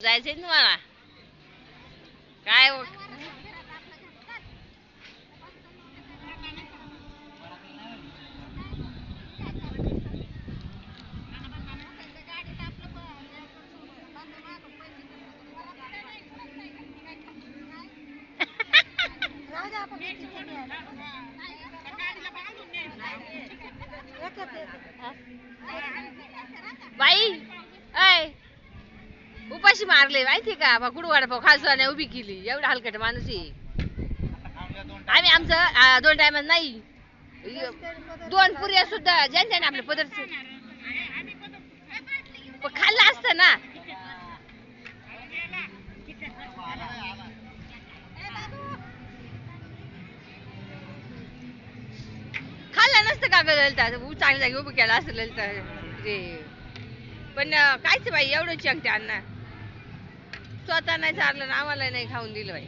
जायचंय ना तुम्हाला काय बाई ऐ उपाशी मारले माहिती का कुठं वडापाव खासवा नाही उभी केली एवढा हलकट माणूस आहे आम्ही आमचं 2 टाइम नाही 2 पुऱ्या सुद्धा ज्यांच्या आपल्या पदरच खाल्लं असतं ना खाल्लं नसतं का ग ललिता चांगली जागी उभं केला असतं ललिता ते पण कायच बाई एवढं चंगते अण्णा स्वतः नाही चाललं ना आम्हाला नाही खाऊन दिलं बाई